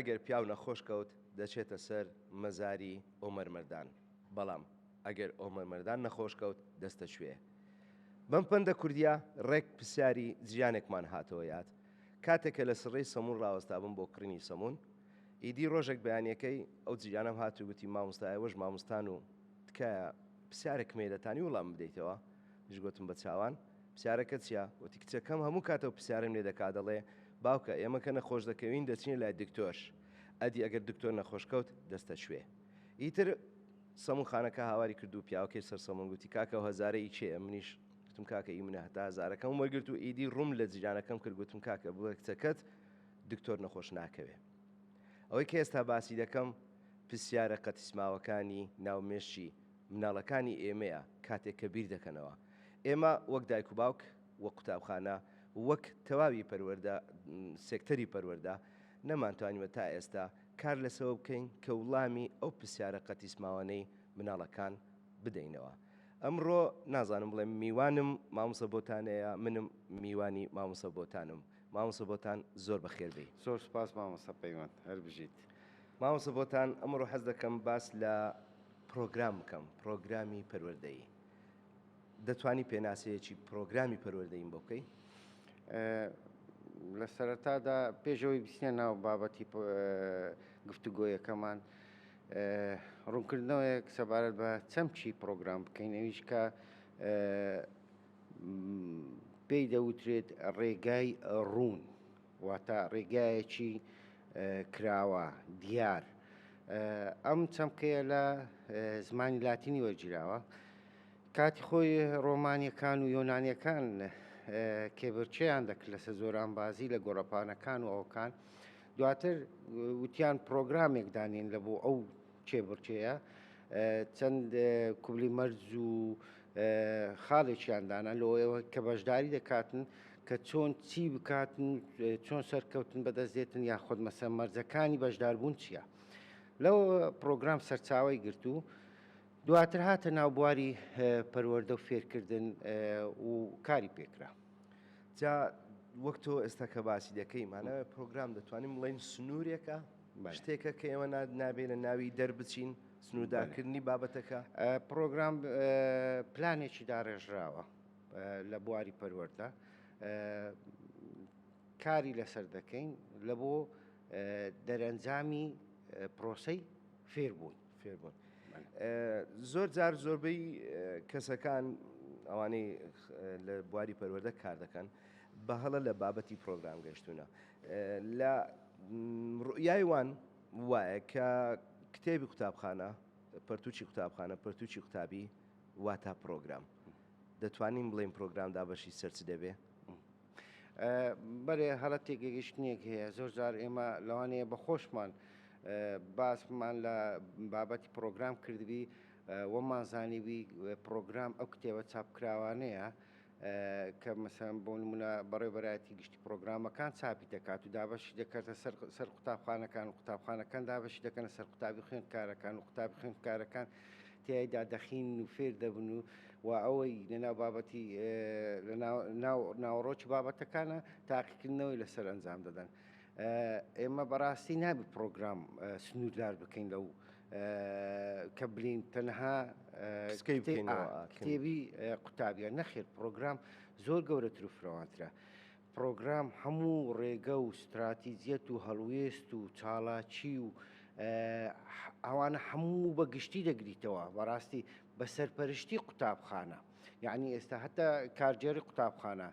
ئەگەر پیاو نەخۆش کەوت دەچێتە سەر مەزاری ئۆمەر مەردان بەڵام ئەگەر ئۆمەر مەردان نەخۆش کەوت دەستە شوێ بەم پەندە کوردیا ڕێک پرسیاری جیانێکمان هاتەوە یاد کاتێکە لە سڕێی سەمون ڕاوەستا بم بۆ کڕینی سەمون ئیدی ڕۆژێک بەیانیەکەی ئەو جیانم هاتو گوتی مامۆستایەوەش مامۆستان و تکایە پرسیارێک مێدەتانی وڵام بدەیتەوە ژ گوتم بە چاوان پرسیارەکە چییە وتی کچەکەم هەموو کاتەوە پرسیارم لێ دەکات دەڵێ باوکە ئێمە کە نەخۆش دەکەوین دەچین لای دکتۆرش ئەدی ئەگەر دکتۆر نەخۆشکەوت دەستە شوێ ئیتر سەمون خانەکە هاواری کرد و پیاوەکەی سەر سەمون گوتی کاکە و هەزارەی چێ منیش گوتم کاکە ئی منە هەتا هەزارەکەم وەرگرت و ئیدی ڕووم لە جیرانەکەم کرد گوتم کاکە بووە کچەکەت دکتۆر نەخۆش ناکەوێ ئەوەی کە ئێستا باسی دەکەم پرسیارە قەتیسماوەکانی ناومێشی مناڵەکانی ئێمەیە کاتێک کە بیر دەکەنەوە ئێمە وەک دایک و باوک وەک قوتابخانە وەک تەواوی پەروەردە سێکتەری پەروەردە نەمانتوانیوە تا ئێستا کار لەسەوە بکەین کە وڵامی ئەو پرسیارە قەتیسماوانەی مناڵەکان بدەینەوە ئەمڕۆ نازانم بڵێم میوانم مامۆستا بۆتانەیە منم میوانی مامۆستا بۆتانم مامۆستا بۆتان زۆر بەخێربێ زۆر سپاس مامۆستا پەیوەند هەر بژیت مامۆستا بۆتان ئەمڕۆ حەز دەکەم باس لە پرۆگرام بکەم پرۆگرامی پەروەردەیی دەتوانی پێناسەیەکی پرۆگرامی پەروەردەییم بۆ بکەی لە سەرەتادا پێشەوەی بیستنە ناو بابەتی گفتوگۆیەکەمان ڕوونکردنەوەیەک سەبارەت بە چەمچی پرۆگرام بکەین ئەویش کە پێی دەوترێت ڕێگای ڕوون واتە ڕێگایەکی کراوە دیار ئەم چەمکەیە لە زمانی لاتینی وەرگیراوە کاتی خۆی ڕۆمانیەکان و یۆنانیەکان کێبرچیان دەکرد لەسەر زۆرانبازی لە گۆڕەپانەکان و ئەوکان دواتر وتیان پرۆگرامێک دانین لە بۆ ئەو کێبرچەیە چەند کوبلی مەرج و خاڵێکیان دانا لەوەوە کە بەشداری دەکاتن کە چۆن چی بکاتن چۆن سەرکەوتن بەدەستێتن یاخۆت مەسە مەرجەکانی بەشداربوون چییە لەو پرۆگرام سەرچاوی گرت و دواتر هاتە ناو بواری پەروەردە و فێرکردن و کاری پێکرا جا وەک تۆ ئێستا کە باسی دەکەیمانە پرۆگرام دەتوانین بڵێن سنوورێکە شتێکە کە ئێوە نابێت لە ناوی دەربچین سنوورداکردنی بابەتەکە پرۆگرام پلانێکی داڕێژراوە لە بواری پەروەردە کاری لەسەر دەکەین لە بۆ دەرەنجامی پرۆسەی فێربوون زۆر جار زۆربەی کەسەکان ئەوانەی لە بواری پەروەردە کار دەکەن بە هەڵە لە بابەتی پرۆگرام گەشتونە لە ڕوئیای وان وایە کە کتێبی قوتابخانە پەرتوچی قوتابخانە پەرتوچی قوتابی واتە پرۆگرام دەتوانین بڵێن پرۆگرام دابەشی سەرچ دەبێ بەرێ هەڵە تێگەگەشتنێک هەیە زۆر جار ئێمە لەوانەیە بە خۆشمان باسمان لە بابەتی پرۆگرام کردبی وەمان زانیوی پرۆگرام ئەو کتێوە چاپکراوانەیە کە مەسەن بۆ نمونە بەڕێوەبەرایەتی گشتی پرۆگرامەکان چاپی دەکات و دابەشی دەکاتە سەر قوتابخانەکان و قوتابخانەکان دابەشی دەکەنە سەر قوتابی خوێندکارەکان و قوتابی خوێندکارەکان تیایدا دەخین و فێر دەبن و ئەوەی لەناو بابەتی ناوەڕۆکی بابەتەکانە تاقیکردنەوەی لەسەر ئەنجام دەدەن ئێمە بەڕاستی نابێت پرۆگرام سنووردار بکەین لەو کە بلین تەنها کتێبی قوتابیان نەخێر پرۆگرام زۆر گەورەتر و فراوانترە پرۆگرام هەموو ڕێگە و استراتیزیەت و هەڵوێست و چاڵاچی و ئەوانە هەموو بەگشتی دەگریتەوە بەڕاستی بە سەرپەرشتی قوتابخانە یعنی ئێستا هەتا کارجێری قوتابخانە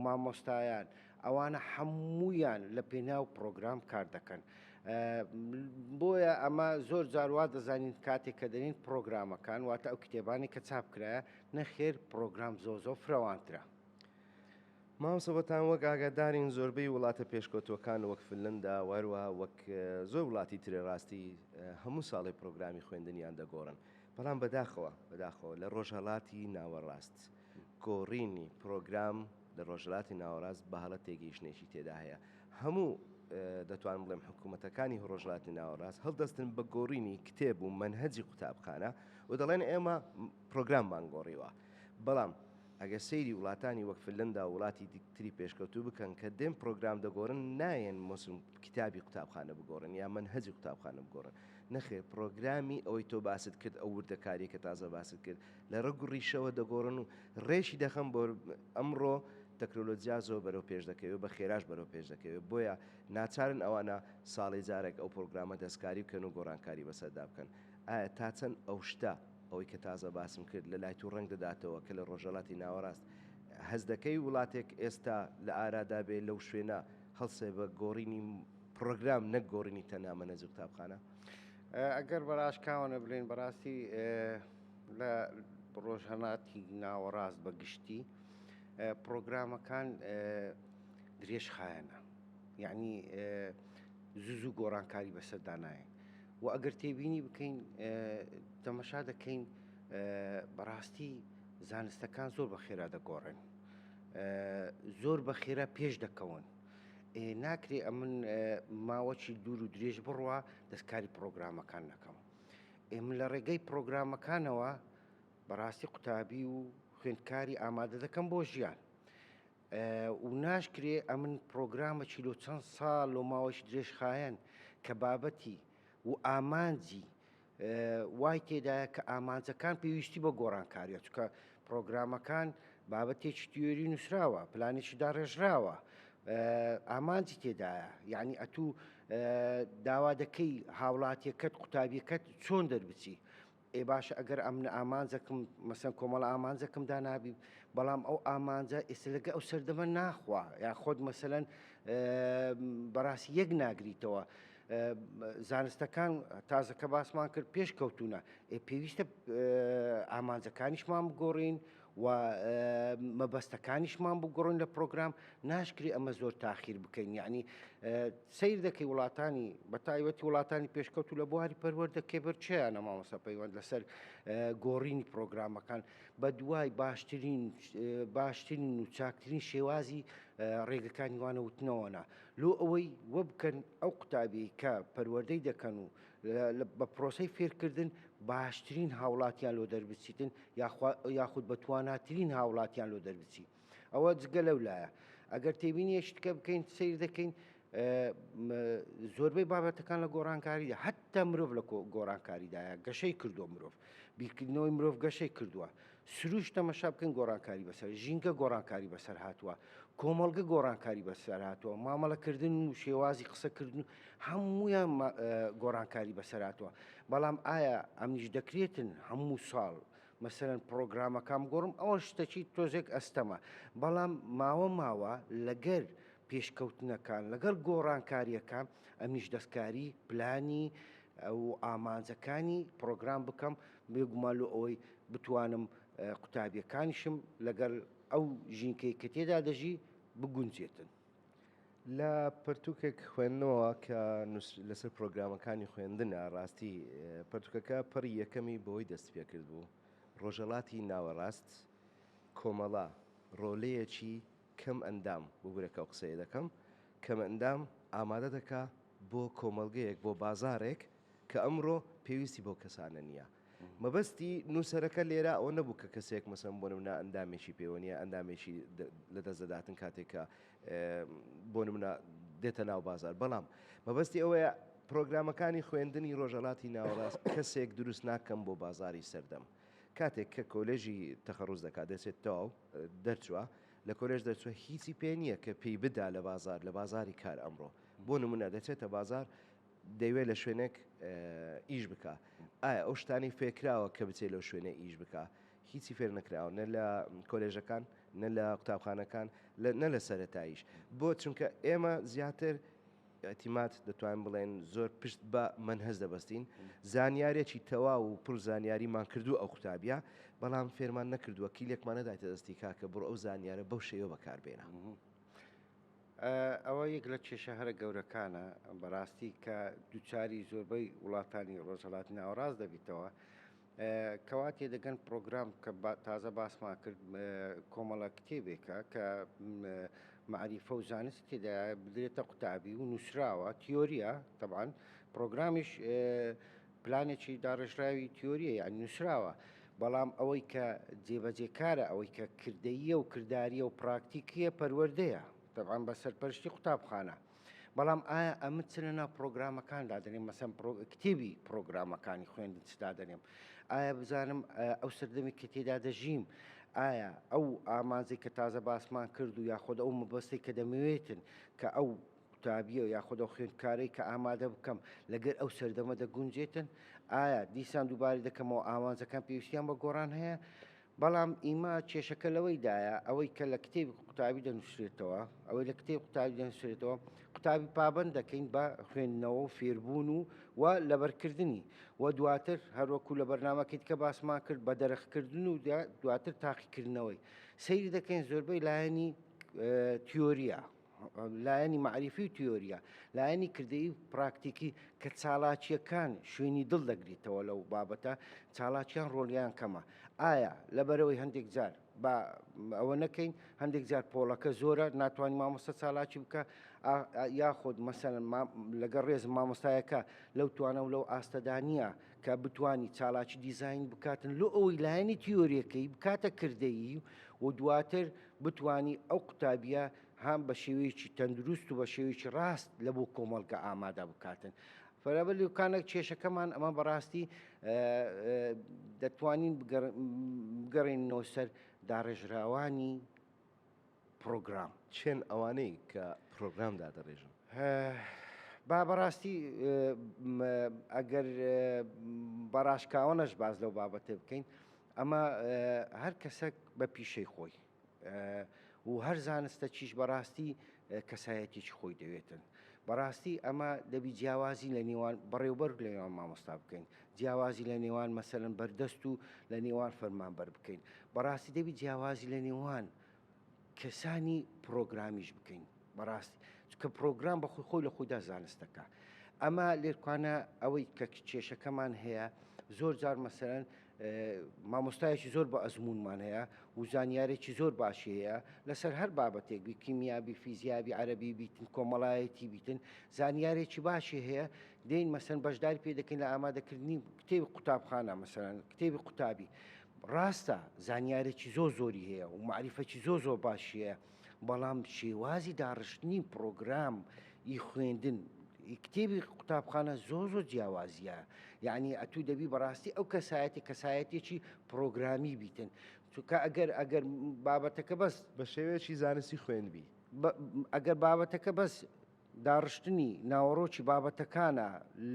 مامۆستایان ئەوانە هەموویان لە پێناو پرۆگرام کار دەکەن بۆیە ئەمە زۆر جاروا دەزانین کاتێک کە دەرین پرۆگرامەکان واتە ئەو کتێبانی کە چاپکرایە نەخێر پرۆگرام زۆ فراوانترە مامۆستابەتان وەک ئاگادارین زۆربەی وڵاتە پێشکەوتوەکان وەک فنلەندا وەروە وەک زۆر وڵاتی ترێ ڕاستی هەموو ساڵی پرۆگرامی خوێندنیان دەگۆڕن بەڵام بەداخەوە لە ڕۆژهەڵاتی ناوەڕاست گۆڕینی پرۆگرام لە ڕۆژهەڵاتی ناوەڕاست بە هەڵە تێگەیشتنێکی تێدا هەیە هەموو دەتوانم بڵێم حکوومەتەکانی ڕۆژهەڵاتی ناوەڕاست هەڵدەستن بە گۆڕینی کتێب و منهەجی قوتابخانە و دەڵێن ئێمە پرۆگراممان گۆڕیوە بەڵام ئەگە سەیری وڵاتانی وەک فنلەندا و وڵاتی دیکتری پێشکەوتوو بکەن کە دێم پرۆگرام دەگۆڕن نایەن مۆسم کتابی قوتابخانە بگۆڕن یا منهەجی قوتابخانە بگۆڕن نەخێ پرۆگرامی ئەوەی تۆ باست کرد ئەو وردەکاری کە تازە باست کرد لە ڕێگ و ڕیشەوە دەگۆڕن و ڕێشی دەخەم بۆ ئەمڕۆ تەکنۆلۆجیا زۆر بەرەو پێش دەکەوێت بە خێراش بەرەو پێش دەکەوێت بۆیە ناچارن ئەوانە ساڵی جارێک ئەو پرۆگرامە دەستکاری بکەن و گۆڕانکاری بەسەردا بکەن ئایا تا چەند ئەو شتە ئەوەی کە تازە باسم کرد لە لای تو ڕنگ دەداتەوە کە لە ڕۆژەڵاتی ناوەڕاست هەز دەکەی وڵاتێک ئێستا لە ئارادا بێ لەو شوێنە هەڵسێ بە گۆڕینی پرۆگرام نەک گۆڕینی تەنها مەنهەج قوتابخانە ئەگەر بەڕاشکاوانە بڵێن بەڕاستی لە ڕۆژهەڵاتی ناوەڕاست بە گشتی پرۆگرامەکان درێژ خایەنە یعنی زوو گۆڕانکاری بەسەردا نایە و ئەگەر تێبینی بکەین تەمەشا دەکەین بەڕاستی زانستەکان زۆر بە خێرا دەگۆڕن زۆر بە خێرا پێش دەکەون ناکرێ ئەمن ماوەکی دوور و درێژ بڕوە دەستکاری پرۆگرامەکان نەکەم من لە ڕێگەی پرۆگرامەکانەوە بەڕاستی قوتابی و خوێندکاری ئامادە دەکەم بۆ ژیان و ناشکرێ ئەمن پرۆگرامە چیلۆ چەند ساڵ و ماوەی درێژ خایەن کە بابەتی و ئامانجی وای تێدایە کە ئامانجەکان پێویستی بە گۆڕانکاریە چکە پرۆگرامەکان بابەتێکی تیۆری نووسراوە پلانێکی داڕێژراوە ئامانجی تێدایە یعنی ئەتوو داوا دەکەی هاوڵاتیەکەت قوتابیەکەت چۆن دەربچی باشە ئەگەر ئەمن ئامانجەکەم مەسەن کۆمەڵ ئامانجەکەم دانابی بەڵام ئەو ئامانجە ئێستا لەگە ئەو سەردەمە ناخوا یا خۆت مەسەلەن بەڕاستی یەک ناگریتەوە زانستەکان تازەکە باسمان کرد پێش کەوتونە پێویستە ئامانجەکانیشمان بگۆڕین و مەبەستەکانیشمان بگۆڕین لە پرۆگرام ناشکری ئەمە زۆر تاخیر بکەین یعنی سیر دەکەی وڵاتانی بە تایبەتی وڵاتانی پێشکەوت و لە بواری پەروەردە کێبەرچیانە مامۆستا پەیوەند لەسەر گۆڕینی پرۆگرامەکان بە دوای باشترین و چاکترین شێوازی ڕێگەکانی وانە وتنەوەنا لۆ ئەوەی وە بکەن ئەو قوتابی کە پەروەردەی دەکەن و بە پرۆسەی فێرکردن باشترین هاوڵاتیان لۆ دەربچیتن یاخود بەتواناترین هاوڵاتیان لۆ دەربچی ئەوە جگە لەولایە ئەگەر تێبینی شتکە بکەین سیر دەکەین زۆربەی بابەتەکان لە گۆڕانکاریدا حتا مرۆڤ لە گۆڕانکاریدایە گەشەی کردووە مرۆڤ بیرکردنەوەی مرۆڤ گەشەی کردووە سروش تەمەشا بکەن گۆڕانکاری بەسەر ژینگە گۆڕانکاری بەسەر هاتووە کۆمەڵگە گۆڕانکاری بەسەر هاتووە مامەڵەکردن و شێوازی قسەکردن هەموویان گۆڕانکاری بەسەر هاتووە بەڵام ئایا ئەمنیش دەکرێتن هەموو ساڵ مەسەرەن پرۆگرامەکان گۆڕم ئەوە شتەکی تۆزێک ئەستەمە بەڵام ماوە لەگەر پێشکەوتنەکان لەگەڵ گۆڕانکاریەکان ئەمیش دەستکاری پلانی ئەو ئامانجەکانی پرۆگرام بکەم بێگومانلو ئەوەی بتوانم قوتابیەکانیشم لەگەڵ ئەو ژینکەی کە تێدا دەژی بگونجێتن لە پرتوکێک خوێندنەوە کە لەسەر پرۆگرامەکانی خوێندنە ڕاستی پرتوکەکە پڕی یەکەمی بۆی دەست پێ کرد بوو ڕۆژەڵاتی ناوەڕاست کۆمەڵا ڕۆلەیەکی کەم ئەندام بگورێکە و قسەیە دەکەم کەم ئەندام ئامادە دەکا بۆ کۆمەڵگەیەک بۆ بازارێک کە ئەمڕۆ پێویستی بۆ کەسانە نییە مەبەستی نووسەرەکە لێرە ئەوە نەبوو کە کەسێک مەسەن بۆ نمونە ئەندامێکی پەیوەنیە ئەندامێکی لە دەستدەداتن کاتێکە بۆ نمونە دێتە ناو بازار بەڵام مەبەستی ئەوەیە پرۆگرامەکانی خوێندنی ڕۆژەڵاتی ناوەڕاست کەسێک دروست ناکەم بۆ بازاری سەردەم کاتێک کە کۆلێژی تەخەڕوز دەکات دەچێت تەواو دەرچووە لە کۆلێژ دەرچووە هیچی پێ نییە کە پێی بدا لە بازاری کار ئەمڕۆ بۆ نمونە دەچێتە بازار دەیوێت لە شوێنێک ئیش بکە ئایا ئەو شتانی فێکراوە کە بچێت لەو شوێنە ئیش بکە هیچی فێر نەکراوە نە لە کۆلێژەکان نە لە قوتابخانەکان نە لە سەرەتاییش بۆ چونکە ئێمە زیاتر ئەتیمات دەتوانین بڵێن زۆر پشت بە منهەج دەبەستین زانیارێکی تەواو و پڕ زانیاریمان کردو ئەو قوتابیە بەڵام فێرمان نەکردووە کیلێکمان نەدایتە دەستی کاکە بڕۆ ئەو زانیارە بەو شێوە بەکاربێنە ئەوە یەک لە کێشە هەرە گەورەکانە بەڕاستی کە دووچاری زۆربەی وڵاتانی ڕۆژهەڵاتی ناوەڕاست دەبیتەوە کەواتێ دەگەن پرۆگرام کە تازە باسمان کرد کۆمەڵە کتێبێکە کە معریفە و زانست تێدا بدرێتە قوتابی و نووسراوە تیۆریە طبعاً پرۆگرامیش پلانێکی داڕێژراوی تیۆریە یان نووسراوە بەڵام ئەوەی کە جێبەجێکارە ئەوەی کە کردەیە و کردداریە و پراکتیکیە پەروەردەیە طبعاً بە سەرپەرشتی قوتابخانە. بەڵام ئایا ئەمە چ لەناو پرۆگرامەکاندا دەنێم مەسەن کتێبی پرۆگرامەکانی خوێندن چدا دەنێم ئایا بزانم ئەو سەردەمی کە تێدا دەژیم ئایا ئەو ئامانزی کە تازە باسمان کرد و یاخۆد ئەو مەبەستی کە دەمەوێتن کە ئەو قوتابیە و یاخۆد ئەو خوێندکارەی کە ئامادە بکەم لەگەر ئەو سەردەمە دەگونجێتن ئایا دیسان دووبارە دەکەمەوە ئامانزەکان پێویستیان بە گۆڕان هەیە بەڵام ئیما کێشەکە لەوەیدایە ئەوەی کە لە کتێبی قوتابی دەنووسێتەوە ئەوەی لە کتێب قوتابی دەنووسێتەوە قوتابی پابند دەکەین بە خوێندنەوە و فێربوون و لەبەرکردنی و دواتر هەروەکو لە بەرنامەکەیت کە باسمان کرد بە دەرەخکردن و دواتر تاقیکردنەوەی سەیری دەکەین زۆربەی لایەنی تیۆریە لایەنی معریفی و تیۆریە لایەنی کردەی پراکتیکی کە چالاکیەکان شوێنی دڵ دەگریتەوە لەو بابەتە چالاکیان ڕۆلیان کەمە ئایا لەبەرەوەی هەندێک جار ئەوە نەکەین هەندێک جار پۆڵەکە زۆرە ناتوانین مامۆستا چالاکی بکە یاخۆد مەسەن لەگەڵ ڕێز مامۆستایەکە لەو توانە و لەو ئاستەدانیە کە بتانی چالاکی دیزین بکاتن لۆ ئەوەی لایەنی تیۆریەکەی بکاتە کردەیی و دواتر بتانی ئەو قوتابیە هەم بە شێوەیەکی تەندروست و بە شێوەیەکی ڕاست لە بۆ کۆمەڵگە ئامادە بکاتن. فەرەبەر لەکانە کێشەکەمان ئەمە بەڕاستی دەتوانین بگەڕێنەوە سەر داڕێژراوانی پرۆگرام چێن ئەوانەی کە پرۆگرام دادەڕێژن با بەڕاستی ئەگەر بەڕاشکاوەنەش باز لەو بابەتە بکەین ئەمە هەر کەسێک بە پیشەی خۆی و هەر زانستە چیش بەڕاستی کەسایەتێکی خۆی دەوێتن بەڕاستی ئەمە دەبی جیاوازی لە نێوان بەڕێوبەر لە نێوان مامۆستا بکەین جیاوازی لە نێوان مەسەرەن بەردەست و لە نێوان فەرمانبەر بکەین بەڕاستی دەبی جیاوازی لە نێوان کەسانی پرۆگرامیش بکەین بەڕاستی کە پرۆگرام بە خۆی لە خۆیدا زانستەکە ئەمە لێرکوانە ئەوەی کە کێشەکەمان هەیە زۆر جار مەسەرەن مامۆستایەکی زۆر بە ئەزمونمان هەیە و زانیارێکی زۆر باشی هەیە لەسەر هەر بابەتێک بی کیمیابی فیزیابی عەرەبی بیتن کۆمەڵایەتی بیتن زانیارێکی باشی هەیە دێین مەسەن بەشداری پێ دەکەین لە ئامادەکردنی کتێبی قوتابخانە مەسەرەن کتێبی قوتابی ڕاستە زانیارێکی زۆری هەیە و معریفەکی زۆر باشی هەیە بەڵام شێوازی داڕشتنی پرۆگرام ئی خوێندن کتێبی قوتابخانە زۆر جیاوازیە یعنی ئەتوو دەبی بەڕاستی ئەو کەسایەتێکی پرۆگرامی بیتن چونکە ئەگەر بابەتەکە بەس بە شێوەیەکی زانستی خوێنبی ئەگەر بابەتەکە بەس داڕشتنی ناوەڕۆکی بابەتەکانە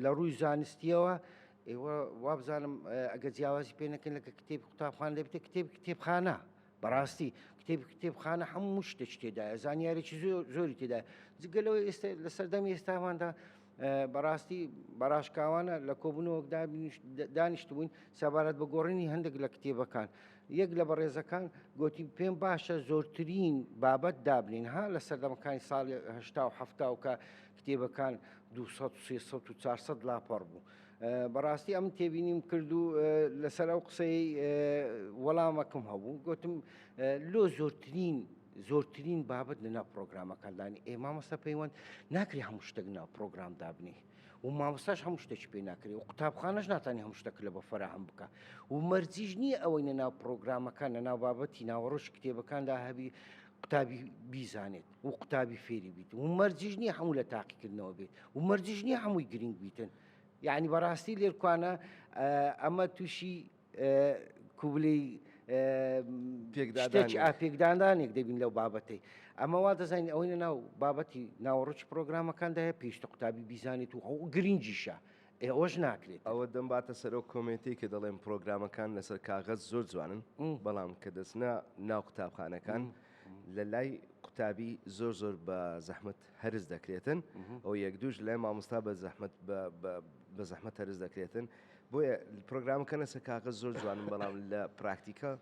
لە ڕووی زانستیەوە ئێوە وابزانم ئەگە جیاوازی پێ نەکەن لەکە کتێبی قوتابخانە دەبێتە کتێبخانە بەڕاستی کتێبخانە هەموو شتێک تێدایە زانیارێکی زۆری تێدایە جگەلەوەی ئێستا لە سەردەمی ئێستاماندا بەڕاستی بەڕاشکاوانە لە کۆبوونەوە دانیشت بووین سەبارەت بە گۆڕینی هەندێک لە کتێبەکان یەک لە بەڕێزەکان گوتی پێم باشە زۆرترین بابەت دابنین ها لە سەردەمەکانی ساڵی هەشتا و هەفتا و کە کتێبەکان 200 300 و 400 لاپەڕ بوو بەڕاستی ئەم تێبینیم کرد و لەسەر ئەو قسەی وەڵامەکەم هەبوو گوتم لۆ زۆرترین بابەت لەناو پرۆگرامەکاندانی مامۆستا پەیوەند ناکری هەموو شتێک ناو پرۆگرام دابنی و مامۆستاش هەموو شتێکی پێ ناکرێت و قوتابخانەش ناتوانێت هەموو شتێک لە بە فەراهم بکە و مەرجیش نییە ئەوەی لەناو پرۆگرامەکان لەناو بابەتی ناوەڕۆژ کتێبەکاندا هەبی قوتابی بیزانێت و قوتابی فێری بیت و مەرجیش نییە هەموو لە تاقیکردنەوە بێت و مەرجیش نییە هەمووی گرنگ بیتن یعنی بەڕاستی لێرکوانە ئەمە تووشی کوبلەی پێکدادانێک دەبین لەو بابەتەی ئەمە وا دەزانین ئەوەی ناو بابەتی ناوەڕۆکی پرۆگرامەکاندا هەیە پێویستە قوتابی بیزانێت و ئەو گرنگیشە ئەوەش ناکرێت ئەوە دەمباتە سەرۆ کۆمنتی کە دەڵێن پرۆگرامەکان لەسەر کاغەز زۆر جوانن بەڵام کە دەچنە ناو قوتابخانەکان لە لای قوتابی زۆر بە زەحمت هەرز دەکرێتن ئەو یەک دووش لای مامۆستا بە زەحمت هەرز دەکرێتن بۆیە پرۆگرامەکە لەسەر کاغەز زۆر جوانن بەڵام لە پراکتیکە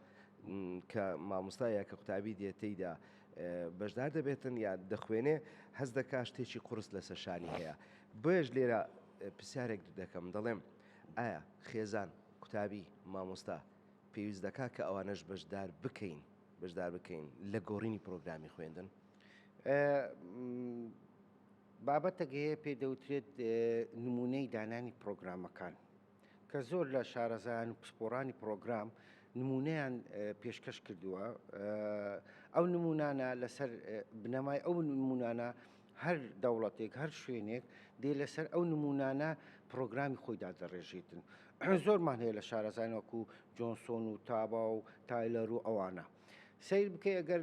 کە مامۆستا یا کە قوتابی دێتەیدا بەشدار دەبێتن یا دەخوێنێ هەز دەکا شتێکی قورس لەسەر شانی هەیە بۆیەش لێرە پرسیارێک دەکەم دەڵێم ئایا خێزان قوتابی مامۆستا پێویست دەکا کە ئەوانەش بەشدار بکەین لە گۆڕینی پرۆگرامی خوێندن بابەتێک هەیە پێ دەوترێت نمونەی دانانی پرۆگرامەکان کە کە زۆر لە شارەزایان و پسپۆرانی پرۆگرام نمونەیان پێشکەش کردووە ئەو نمونانە لەسەر بنەمای ئەو نمونانە هەر دەوڵەتێک هەر شوێنێک دێ لەسەر ئەو نمونانە پرۆگرامی خۆیدا دەڕێژێتن زۆرمان هەیە لە شارەزایان وەکو جۆنسۆن و تابا و تایلەر و ئەوانە سیر بکەی ئەگەر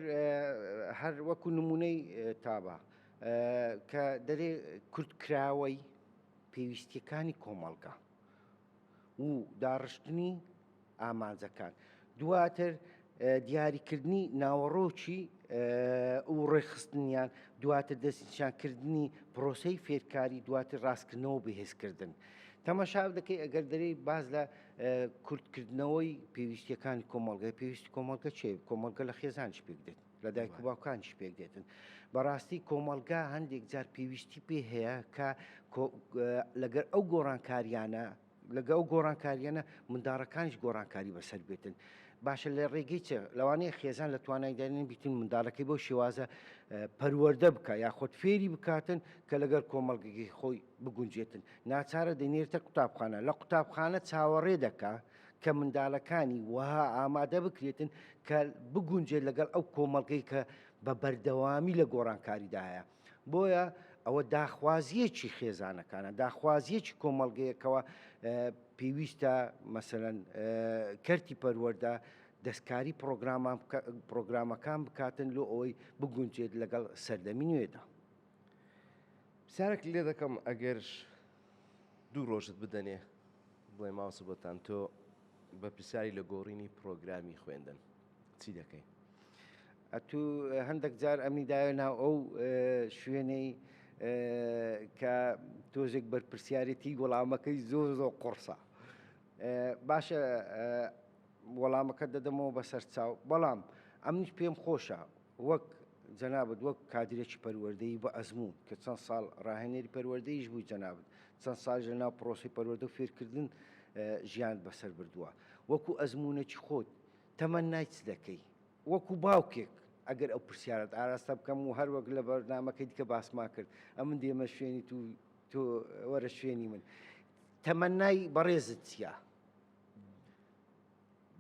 هەر وەکو نمونەی تابا کە دەرێ کورتکراوەی پێویستیەکانی کۆمەڵگا و داڕشتنی ئامانجەکان دواتر دیاریکردنی ناوەڕۆکی و ڕێخستنیان دواتر دەستنیشانکردنی پرۆسەی فێرکاری دواتر ڕاستکردنەوە بەهێزکردن تەماشا دەکەی ئەگەر دەرێ باز لە کورتکردنەوەی پێویستیەکانی کۆمەڵگای پێویستی کۆمەڵگە چێ کۆمەڵگە لە خێزانش پێک دێت لە دایک و باوکانش پێک دێتن بەڕاستی کۆمەڵگا هەندێک جار پێویستی پێ هەیە کە لەگەر ئەو گۆڕانکاریانە لەگە ئەو گۆڕانکاریانە منداڵەکانیش گۆڕانکاری بەسەر بێتن باشە لە ڕێگەی چ لەوانەیە خێزان لە توانایدانین بیتن منداڵەکەی بۆ شێوازە پەروەردە بکە یاخۆت فێری بکاتن کە لەگەر کۆمەڵگەی خۆی بگونجێتن ناچارە دەنێرتە قوتابخانە لە قوتابخانە چاوەڕێ دەکا کە منداڵەکانی وها ئامادە بکرێتن کە بگونجێت لەگەڵ ئەو کۆمەڵگەی کە بە بەردەوامی لە گۆڕانکاریداهەیە بۆیە ئەوە داخوازیەکی خێزانەکانە داخوازیەکی کۆمەڵگەیەکەوە پێویستە مەسەرەن کەرتی پەروەردە دەستکاری پرۆگرامەکان بکاتن لۆ ئەوەی بگونجێت لەگەڵ سەردەمی نوێدا پرسیارێک لێ دەکەم ئەگەر دوو ڕۆژت بدەنێ بڵێ ماوەسە بۆتان تۆ بە پرسیاری لە گۆڕینی پرۆگرامی خوێندن چی دەکەی ئەتو هەندێک جار ئەمنی داوێ ناو ئەو شوێنەی کە تۆزێک بەرپرسیارەتی وەڵامەکەی زۆر قڕسە باشە وەڵامەکە دەدەمەوە بەسەر چاو بەڵام ئەمنیش پێم خۆشە وەک جەنابەت وەک کادرێکی پەروەردەی بە ئەزموون کە چەند ساڵ ڕاهێنەری پەروەردەیش بووی جەنابەت چەند ساڵ لە ناو پرۆسی پەروەردە و فێرکردن ژیان بەسەر بردووە وەکو ئەزمونەکی خۆت تەمەنای چ دەکەی وەکو باوکێک ئەگەر ئەو پرسیارت ئاراستە بکەم و هەر وەک لە بەرنامەکەی دیکە باسما کرد ئەمن دێمە شوێنی تۆ وەرە شوێنی من تەمەنای بەڕێزت چییە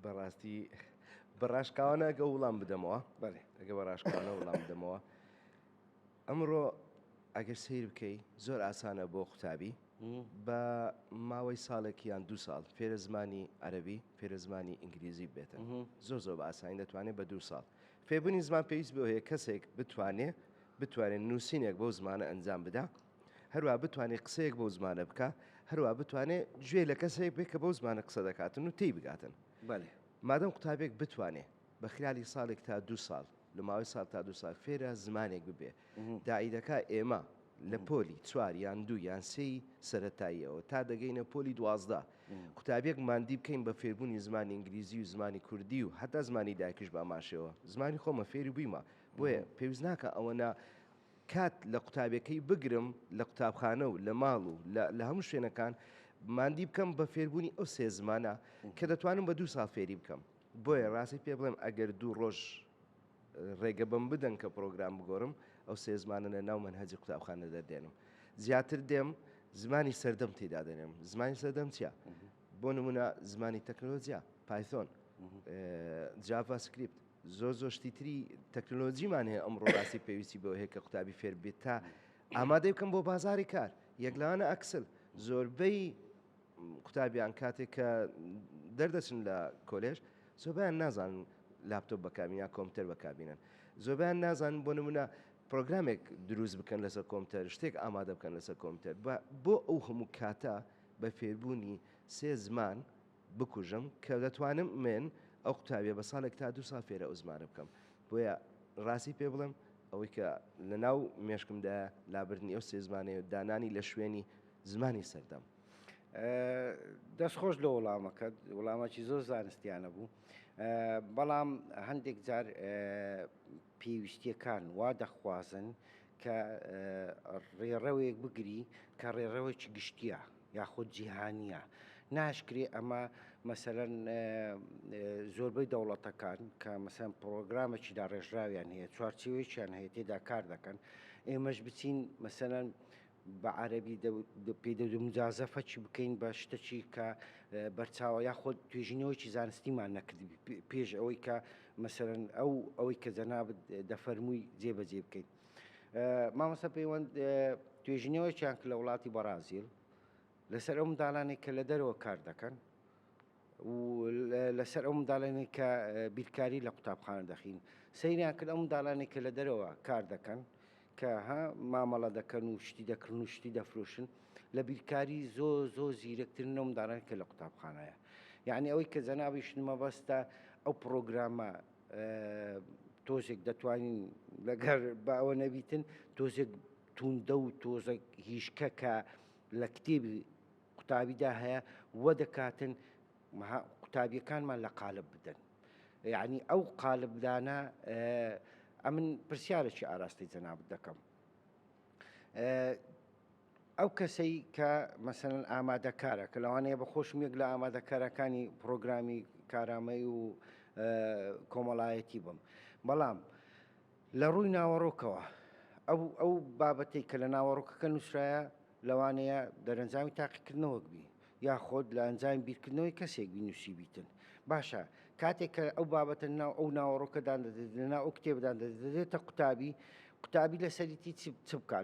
بەڕاستی بەڕاشکاوانە ئەگە وڵام بدەمەوە بەڵێ ئەگە بەڕاشکاوانە وڵام بدەمەوە ئەمڕۆ ئەگەر سیر بکەی زۆر ئاسانە بۆ قوتابی بە ماوەی ساڵێکی یان دو ساڵ فێرە زمانی عەرەبی فێرە زمانی ئینگلیزی بێتن زۆر بە ئاسانی دەتوانێت بە 2 ساڵ فێبوونی زمان پێویست بۆ هەیە کەسێک بتوانێت نووسینێک بەو زمانە ئەنجام بدا هەروە بتوانێت قسەیەک بەو زمانە بکە هەروە بتوانێت گوێ لە کەسێک بێت کە بەو زمانە قسە دەکاتن و تێی بگاتن مادەم قوتابێک بتوانێت بە خلالی ساڵێک تا 2 ساڵ لە ماوەی ساڵ تا 2 ساڵ فێرە زمانێک ببێ داعیدەکە ئێمە لە پۆلی 4 یان 2 یان 3 سەرەتاییەوە تا دەگەینە پۆلی 12 قوتابێک ماندی بکەین بە فێربوونی زمانی ئینگلیزی و زمانی کوردی و هەتا زمانی دایکش باماشەوە زمانی خۆمە فێری بوویمە بۆیە پێویست ناکە ئەوەنە کات لە قوتابەکەی بگرم لە قوتابخانە و لە ماڵ و لە هەموو شوێنەکان ماندی بکەم بە فێربوونی ئەو 3 زمانە کە دەتوانم بە 2 ساڵ فێری بکەم بۆیە ڕاستی پێ بڵێم ئەگەر 2 ڕۆژ ڕێگە بم بدەن کە پرۆگرام بگۆڕم ئەو 3 زمانە لە ناو منهەجی قوتابخانە دەردێنم زیاتر دێم زمانی سەردەم تێدا دێنم زمانی سەردەم چییە بۆ نمونە زمانی تەکنۆلۆجیا پایتۆن جاڤا سکریپت زۆر شتی تری تەکنۆلۆژیمان هەیە ئەمڕۆ ڕاستی پێویستی بۆ هەیە کە قوتابی فێر بێت تا ئامادەی بکەم بۆ بازاری کار یەکلانە ئەکسل زۆربەی قوتابیان کاتێک کە دەردەچن لە کۆلێژ زۆربیان نازانن لاپتۆپ بەکاربێنن یا کۆمپیوتەر بەکاربێنن زۆربیان نازانن بۆ نمونە پرۆگرامێک دروست بکەن لەسەر کۆمپیوتەر شتێک ئامادە بکەن لەسەر کۆمپیوتەر بۆ ئەو هەموو کاتە بە فێربوونی 3 زمان بکوژم کە دەتوانم من ئەو قوتابیە بە ساڵێک تا 2 ساڵ فێرە ئەو زمانە بکەم بۆیە ڕاستی پێ بڵم ئەوەی کە لە ناو مێشکمدا لابردنی ئەو 3 زمانەیە دانانی لە شوێنی زمانی سەردەم دەستخۆش لە وەڵامەکەت وەڵامەکی زۆر زانستیانە بوو بەڵام هەندێک جار پێویستیەکان وا دەخوازن کە ڕێڕەوێک بگری کە ڕێڕەوەیکی گشتیە یاخود جیهانیە ناشکرێ ئەمە مەسەرەن زۆربەی دەوڵەتەکان کە مەسەن پرۆگرامێکی داڕێژراویان هەیە چوارچێوەیەکیان هەیە تێدا کار دەکەن ئێمەش بچین مەسەرەن بە عەرەبی پێدەدە مجازەفە چی بکەین بە شتێکی کە بەرچاوە یاخۆ توێژینەوەیکی زانستیمان نەکردی پێش ئەوەی کە مەسەرەن ئەوەی کە جەنابەت دەفەرمووی جێبەجێ بکەین. مامۆستا پەیوەند توێژینەوەیان کە لە وڵاتی بەرازیل لەسەر ئەو منداڵانێک کە لە دەرەوە کار دەکەن و لەسەر ئەو منداڵانێک کە بیرکاری لە قوتابخانە دەخین سەیریان کرد ئەو منداڵانێک کە لە دەرەوە کار دەکەن کە مامەڵە دەکەن و شتی دەکردن و شتی دەفرۆشن لە بیرکاری زۆ زیرەکترن ئەو منداڵانێک کە لە قوتابخانەیە. یعنی ئەوەی کە جەنابیشت مەبەستە ئەو پرۆگرامە تۆزێک دەتوانین لەگەر بە ئەوە نەبیتن تۆزێک توندە و تۆزە هیچکە کە لە کتێبی قوتابیدا هەیە وە دەکاتن قوتابیەکانمان لە قالب بدەن. یعنی ئەو قالبدانە ئەمن پرسیارێکی ئاراستی جەنابەت دەکەم. ئەو کەسەی کە مەسەڵەن ئامادەکارە کە لەوانەیە بەخۆشم یەک لە ئامادەکارەکانی پرۆگرامی کارامەی و کۆمەڵایەتی بم، بەڵام لە ڕووی ناوەڕۆکەوە ئەو بابەتەی کە لە ناوەڕۆکەکە نووسرایە لەوانەیە دەرەنجامی تاقیکردنەوەک بی یا خۆت لە ئەنجامی بیرکردنەوەی کەسێک بینوسی بیتن. باشە کاتێک کە ئەو بابەتە ناو ئەو ناوەڕۆکەدان لەناو ئەو کتێبدان دەدێتە قوتابی لەسەریتی چ بکات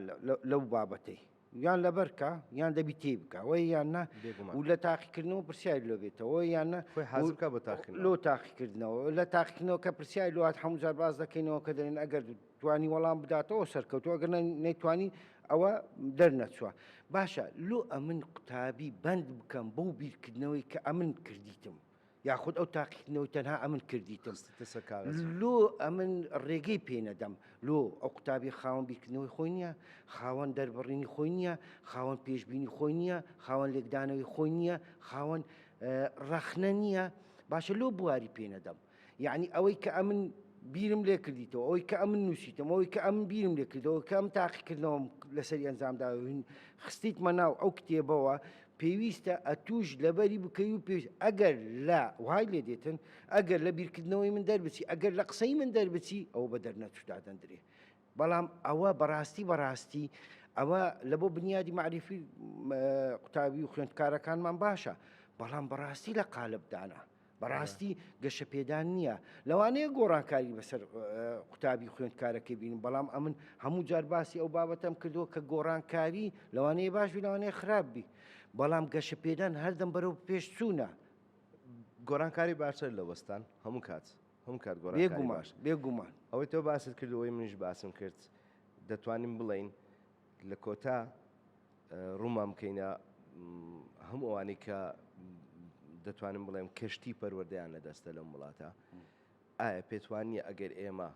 لەو بابەتەی یان لەبەرکە یان دەبی تێ بکە وی یاننا و لە تاقیکردنەوە پرسیاری لۆ بێتەوە یاننا لۆ تاقیکردنەوە لە تاقیکردنەوە کە پرسیاری لۆات هەموو جار باز دەکەینەوە کە دەرێن ئەگەر توانی وەڵام بداتەوە سەرکەوتوە ئەگەر نەیتوانی ئەوە دەرنەچووە. باشە لۆ ئەمن قوتابی بەند بکەم بەو بیرکردنەوەی کە ئەمن کردیتم یاخود ئەو تاقیکردنەوەی تەنها ئەمن کردیتم لۆ ئەمن ڕێگەی پێنەدەم لۆ ئەو قوتابی خاوەن بیرکردنەوەی خۆی نییە، خاوەن دەربڕینی خۆی نییە، خاوەن پێشبینی خۆی نییە، خاوەن لێکدانەوەی خۆی نییە، خاوەن ڕەخنە نییە. باشە لۆ بواری پێنەدەم. یعنی ئەوەی کە ئەمن بیرم لێ کردیتەوە ئەوەی کە ئەمن نووسیتم ئەوەی کە ئەمن بیرم لێ کردەوە کە ئەم تاقیکردنەوەم لەسەری ئەنجامداوین خستیتمە ناو ئەو کتێبەوە پێویستە ئەتوش لەبەری بکەی و پێش ئەگەر لە وای لێ دێتن ئەگەر لە بیرکردنەوەی من دەربچی ئەگەر لە قسەی من دەربچی ئەو بە دەرنەچوودا دەندرێ. بەڵام ئەوە بەڕاستی ئەوە لە بۆ بنیادی معریفی قوتابی و خوێندکارەکانمان باشە، بەڵام بەڕاستی لە قالبدانە بەڕاستی گەشە پێدان نییە. لەوانەیە گۆڕانکاری بەسەر قوتابی خوێندکارەکەی بینم، بەڵام ئەمن هەموو جار باسی ئەو بابەتەم کردووە کە گۆڕانکاری لەوانەیە باشبی لەوانەیە خراپبی، بەڵام گەشە پێدان هەردەم بەرەو پێش چوونە. گۆڕانکاری باشتر لە وەستان هەموو کات بێگومان ئەوەی تۆ باست کردەوەی منیش باسم کرد دەتوانین بڵین لە کۆتا ڕوومان بکەینە هەموو ئەوانەی کە دەتوانم بڵێم کەشتی پەروەردەیان لەدەستە لەم وڵاتە ئایا پێتوانیە ئەگەر ئێمە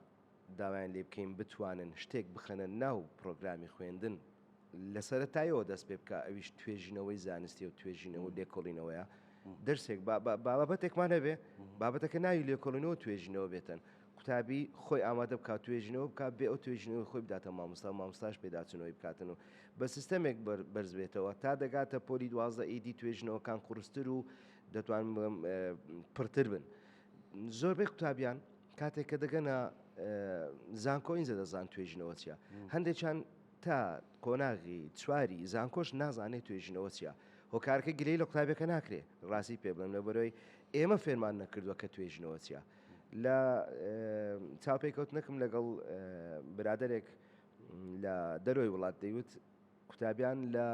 داوایان لێ بکەین بتوانن شتێک بخەنە ناو پرۆگرامی خوێندن لە سەرەتایەوە دەست پێ بکە ئەویش توێژینەوەی زانستی و توێژینەوە لێکۆڵینەوەیە دەرسێک بابەتێکمان هەبێ بابەتەکە ناوی لێکۆڵینەوە توێژینەوە بێتن قوتابی خۆی ئامادە بکات توێژینەوە بکات بێ ئەو توێژینەوەی خۆی بداتە مامۆستاش پێداچنەوەی بکاتن و بە سیستەمێک بەرزبێتەوە تا دەگاتە پۆلی 12 ئیدی توێژینەوەکان قورستر و دەتوانم پڕتر بن. زۆربەی قوتابیان کاتێک کە دەگەنە زانکۆین زەدەزان توێژینەوە چیە، هەندێکیان تا قۆناغی چواری زانکۆش نازانێت توێژینەوە چیە، هۆکارەکە گلەی لە قوتابەکە ناکرێ ڕاستی پێ بڵێم لەبەرەوەی ئێمە فێرمان نەکردووە کە توێژینەوە چیە. لە چاوپێککەوتنەکەم لەگەڵ برادێک لە دەرۆی وڵات دەیوت قوتابیان لە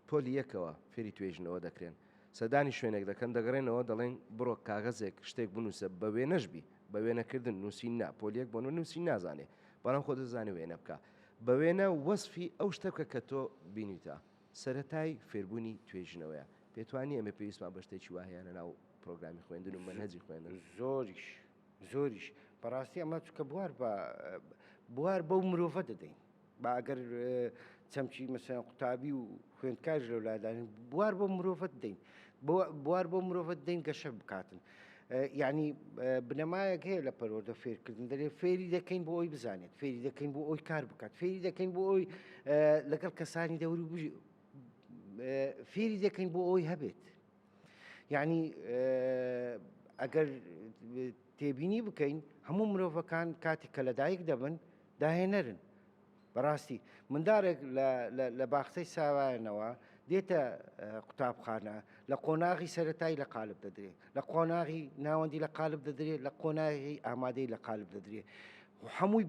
پۆلی یەکەوە فێری توێژنەوە دەکرێن سەدانی شوێنێک دەکەن دەگەڕێنەوە دەڵێن بڕۆ کاغەزێک شتێک بنووسە بە وێ نەشبی بە وێنەکردن نووسین نا پۆلیەک بۆ نووسی نازانێ بەڵام خۆ دەزانێ وێنە بکە بە وێنە وەسفی ئەو شتەکە کە تۆ بینیتە سەرەتای فێربوونی توێژنەوەیە پێتوانی ئەمە پێویستمان بە شتێکی وایە لە ناو پرۆگرامی خوێندن و مەنهەجی خوێندن زۆریش بەڕاستی ئەمە چکە بوار بەو مرۆڤە دەدەین با ئەگەر چەمچی مەسەڵەن قوتابی و خوێندکار لەولادانین بوار بۆ مرۆڤە دەین بوار بۆ مرۆڤە دەین گەشە بکاتن. یعنی بنەمایەک هەیە لە پەروەردە فێرکردن دەرێ فێری دەکەین بۆ ئەوی بزانێت فێری دەکەین بۆ ئەوی کار بکات فێری دەکەین بۆ ئەوی لەگەڵ کەسانی دەوری بژی فێری دەکەین بۆ ئەوی هەبێت. یعنی ئەگەر تێبینی بکەین هەموو مرۆڤەکان کاتێک کە لەدایک دەبن داهێنەرن بەڕاستی مندارێک لە باخچەی ساوایانەوە دێتە قوتابخانە لە قۆناغی سەرەتایی لە قالب دەدرێت لە قۆناغی ناوەندی لە قالب دەدرێت لە قۆناغی ئامادەی لە قالب دەدرێت هەمووی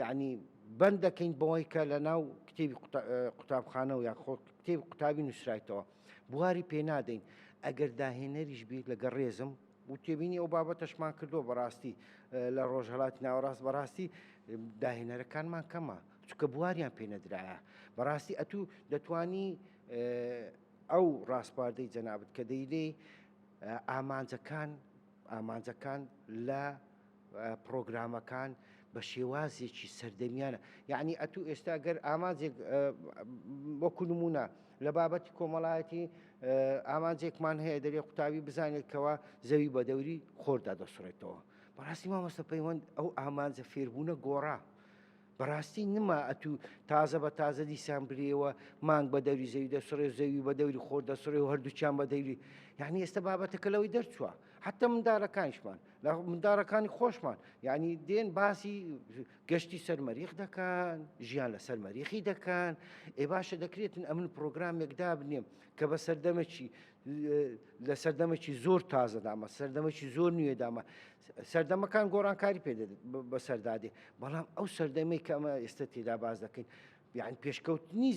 ینی بەند دەکەین بەوەی کە لە ناو کتێبی قوتابخانە و یاخۆ کتێبی قوتابی نووسرایتەوە بواری پێ نادەین ئەگەر داهێنەریش بیت لەگەڵ ڕێزم و تێبینی ئەو بابەتەشمان کردووە بەڕاستی لە ڕۆژهەڵاتی ناوەڕاست بەڕاستی داهێنەرەکانمان کەمە چکە بواریان پێ نەدرایە بەڕاستی ئەتوو دەتوانی ئەو ڕاستپاردەی جەنابەت کە دەیلێ ئامانجەکان لە پرۆگرامەکان بە شێوازێکی سەردەمیانە یعنی ئەتوو ئێستا گەر ئامانجێک وەکو نمونە لە بابەتی کۆمەڵایەتی ئامانجێکمان هەیە دەرێ قوتابی بزانێتکەوە زەوی بە دەوری خۆردا دەسوڕێتەوە بەڕاستی مامۆستا پەیوەند ئەو ئامانجە فێربوونە گۆڕا بەڕاستی نما ئەتوو تازە بە تازە دیسان برێەوە مانگ بە دەوری زەوی دەسوڕێ زەوی بە دەوری خۆر دەسوڕێ و هەردووچیان بە دەوری یعنی ئێستا بابەتەکە لەوەی دەرچووە حتى مندارەکانیشمان لە مندارەکانی خۆشمان یعنی دێن باسی گەشتی سەرمەریخ دەکەن ژیان لە سەرمەریخی دەکەن ئێ باشە دەکرێتن ئەمن پرۆگرامێکدا بنێم کە بە سەردەمەکی لە سەردەمێکی زۆر تازەدامە سەردەمێکی زۆر نوێدامە سەردەمەکان گۆڕانکاری پێدەدێت بە سەردادێ بەڵام ئەو سەردەمەی کە ئەمە ئێستا تێدا باز دەکەین یعنی پێشکەوتنی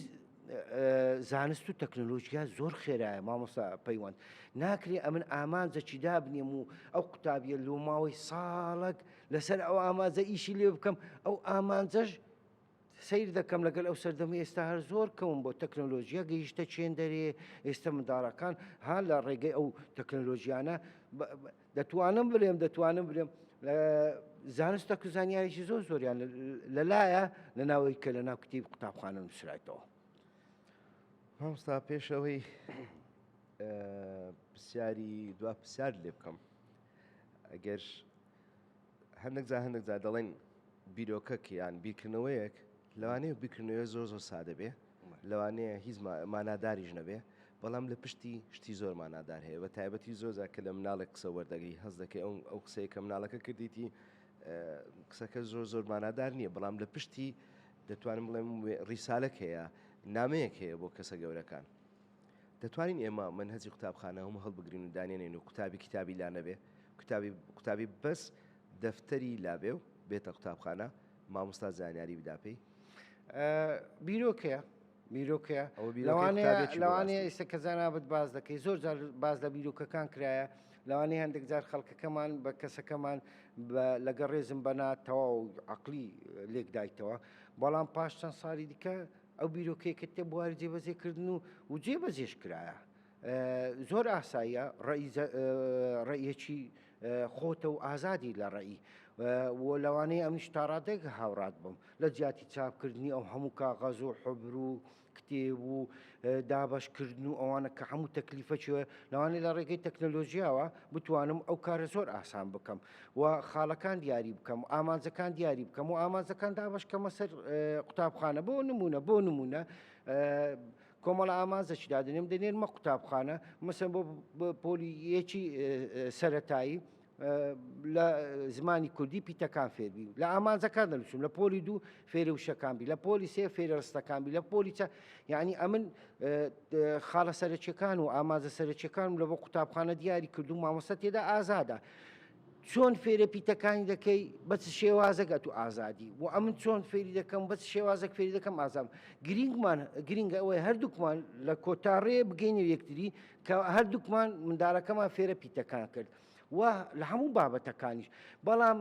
زانست و تەکنۆلۆژیا زۆر خێرایە مامۆستا پەیوەند ناکرێ ئەمن ئامانجەکی دابنێم و ئەو قوتابیە لۆ ماوەی ساڵک لەسەر ئەو ئامانجە ئیشی لێ بکەم ئەو ئامانجەش سیر دەکەم لەگەڵ ئەو سەردەمی ئێستا هەر زۆر کەم بۆ تەکنۆلۆژیا گەیشتە چێندەرێ ئێستا منداڵەکان ها لە ڕێگەی ئەو تەکنۆلۆژیانە دەتوانم بڵێم زانستە و زانیاریی زۆریان لەلایە لە ناوەی کە لە ناو کتێبی قوتابخانە نووسرایتەوە مامۆستا پێشەوەی پرسیاری دوا پرسیار لێ بکەم ئەگەر هەندێک جا دەڵێن بیرۆکەکیان بیرکردنەوەیەک لەوانەیە بیرکردنەوەی زۆر سادە بێ لەوانەیە هیچ ماناداریش نەبێ بەڵام لە پشتی شتی زۆر مانادار هەیە بە تایبەتی زۆرجار کە لە مناڵێک قسە وەردەگری هەست دەکەی ئەو قسەیە کە مناڵەکە کردیتی قسەکە زۆر مانادار نییە بەڵام لە پشتی دەتوانم بڵێم ڕیسالەک هەیە نامەیەک هەیە بۆ کەسە گەورەکان دەتوانین ئێمە منهەجی قوتابخانە هەموو هەڵبگرین و دانێنین و کتابی لا نەبێ قوتابی بەس دەفتەری لابێ و بێتە قوتابخانە مامۆستا زانیاری بدا پێی بیرۆکەیە لەوانەیە ئێستا کە زانابەت باز دەکەی زۆر باز لە بیرۆکەکان کرایە لەوانەیە هەندێک جار خەڵکەکەمان بە کەسەکەمان لەگەڵ ڕێزم بەناتەوە و عەقلی لێک دایتەوە بەڵام پاش چەند ساڵی دیکە ئەو بیرۆکەیەکە تێ بواری جێبەجێکردن و جێبەجێش کرایە زۆر ئاساییە ڕێیەکی خۆتە و ئازادی لە ڕێی لەوانەیە ئەمنیش تا ڕادێک هاوڕات بم لە جیاتی چاپکردنی ئەو هەموو کاغەز و حبر و کتێب و دابشکردن و ئەوانە کە هەموو تەکلیفەچوە لەوانەیە لە ڕێگەی تەکنۆلۆژیاوە بتوانم ئەو کارە زۆر ئاسان بکەم و خاڵەکان دیاری بکەم ئامانجەکان دیاری بکەم و ئامانجەکان دابشکەمە سەر قوتابخانە بۆ نمونە کۆمەڵە ئامانجەی دادنێم دەنێرمە قوتابخانە مەسەن بۆ پۆلیەکی سەرەتایی لە زمانی کوردی پیتەکان فێربی لە ئامانجەکان دەنووسم لە پۆلی 2 فێرە وشەکانبی لە پۆلی 3 فێرە ڕستەکانبی لە پۆلی یعنی ئەمن خاڵە سەرچیەکان و ئامانجە سەرچیەکانم لە بۆ قوتابخانە دیاری کردو مامۆستا تێدا ئازادە چۆن فێرە پیتەکانی دەکەی بە چ شێوازەکە تو ئازادی و ئەمن چۆن فێری دەکەم بە چ شێوازێک فێری دەکەم ئازام گرینگە ئەوەی هەردووکمان لە کۆتاڕێ بگەینە یەکتری کە هەردووکمان منداڵەکەمان فێرە پیتەکان کرد و لە هەموو بابەتەکانیش بەڵام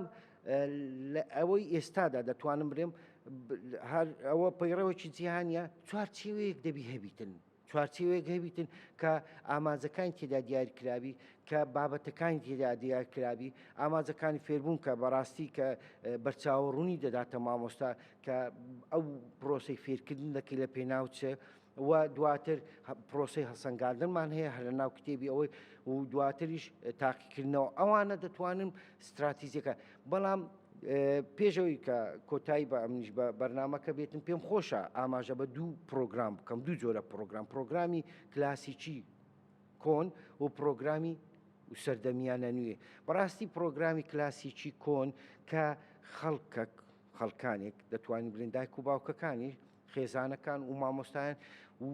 ئەوەی ئێستادا دەتوانم بڵێم ئەوە پەیڕەوەکی جیهانیە چوارچێوەیەک دەبی هەبیتن چوارچێوەیەک هەبیتن کە ئامانجەکانی تێدا دیاریکراوی کە بابەتەکانی تێدا دیاریکراوی ئامانجەکانی فێربوون کە بەڕاستی کە بەرچاوەڕوونی دەداتە مامۆستا کە ئەو پرۆسەی فێرکردن دەکەی لە پێناوچە و دواتر پرۆسی هەڵسەنگاندنمان هەیە هەر لە ناو کتێبی ئەوەی و دواتریش تاقیکردنەوە ئەوانە دەتوانن استراتیزیەکە بەڵام پێشەوەی کە کۆتایی بە ئەمنیش بە بەرنامەکە بێتن پێم خۆشە ئاماژە بە دوو پرۆگرام بکەم دوو جۆرە پرۆگرامی کلاسیکی کۆن و پرۆگرامی و سەردەمیانە نوێ بەڕاستی پرۆگرامی کلاسیکی کۆن کە خەڵکانێک دەتوانین بڵێن دایک و باوکەکانی خێزانەکان و مامۆستایان و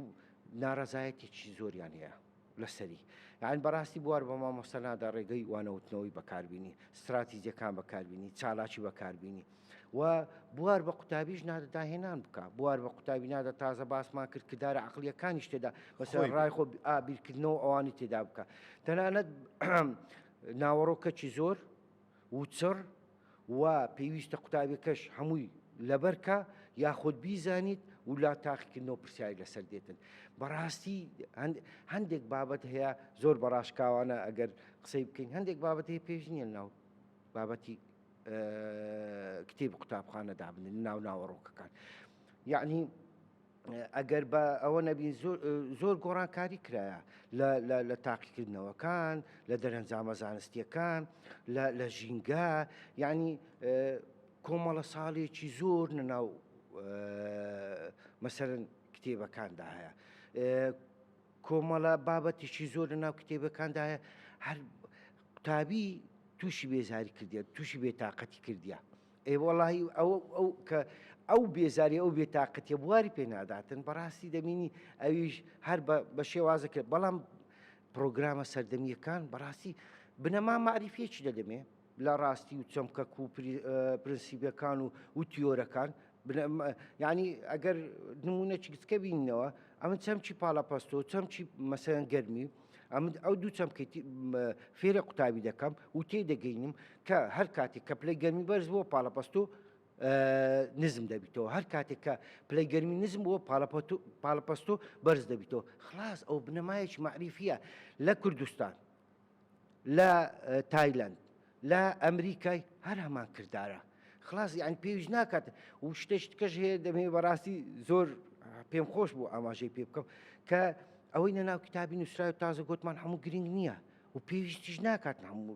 ناڕەزایەتێکی زۆریان هەیە لەسەری. یان بەڕاستی بوار بە مامۆستا نادا ڕێگەی وانەوتنەوەی بەکاربیینی، استراتیزیەکان بەکاربیینی، چالاکی بەکاربیینی و بوار بە قوتابیش نادە داهێنان بکە، بوار بە قوتابی نادە تازە باسمان کرد کە دارە عقلیەکانی تێدا بەسەر ڕای خۆ بیرکردنەوە ئەوانی تێدا بکە. تەنانەت ناوەڕۆکەکی زۆر وچڕ و پێویستە قوتابیەکەش هەمووی لەبەرکە یاخود بیزانیت و لا تاقیکردنەوە پرسیاری لەسەر دێتن. بەڕاستی هەندێک بابەت هەیە زۆر بەڕاشکاوانە ئەگەر قسەی بکەین، هەندێک بابەت هەیە پێش نییە ناو بابەتی کتێب قوتابخانە دابنن ناو ناوەڕۆکەکان. یعنی ئەگەر بە ئەوە نەبین زۆر گۆڕانکاری کرایە لە تاقیکردنەوەکان، لە دەرەنجامە زانستیەکان، لە ژینگە، یعنی کۆمەڵە ساڵێکی زۆر لەناو مەسەرەن کتێبەکاندا هەیە، کۆمەڵە بابەتێکی زۆر لەناو کتێبەکاندا هەیە، هەر قوتابی تووشی بێزاری کردیە، تووشی بێتاقەتی کردیە. وەڵاهی ئەو بێزاری ئەو بێتاقەتیە بواری پێ ناداتن، بەڕاستی دەبینی ئەویش هەر بە شێوازەکە. بەڵام پرۆگرامە سەردەمیەکان بەڕاستی بنەما معریفێکی دەدەمێ لە ڕاستی و چەمکەک و پرنسیبەکان و تیۆرەکان. یعنی ئەگەر نمونەی گچکە بینەوە ئەمە چەمچی پاڵەپەستۆ چەمچی مەسەرەن گەرمی ئەو دوو چەمکەی فێرە قوتابی دەکەم و تێدەگەینم کە هەر کاتێک کە پلەی گەرمی بەرز بۆ پاڵەپەستۆ نزم دەبیتەوە، هەر کاتێک کە پلەی گەرمی نزم بۆ پاڵەپەستۆ بەرز دەبیتەوە. خلاص ئەو بنەمایەکی معریفیە لە کوردستان، لە تایلەند، لە ئەمریکای هەر هەمان کردارە. خلاص یعنی پێویست ناکات و شتێکش هەیە دەمێ بەڕاستی زۆر پێم خۆش بوو ئاماژەی پێ بکەم کە ئەوەی نەناو کتابی نووسراوی تازە گوتمان هەموو گرنگ نییە و پێویستیش ناکات هەموو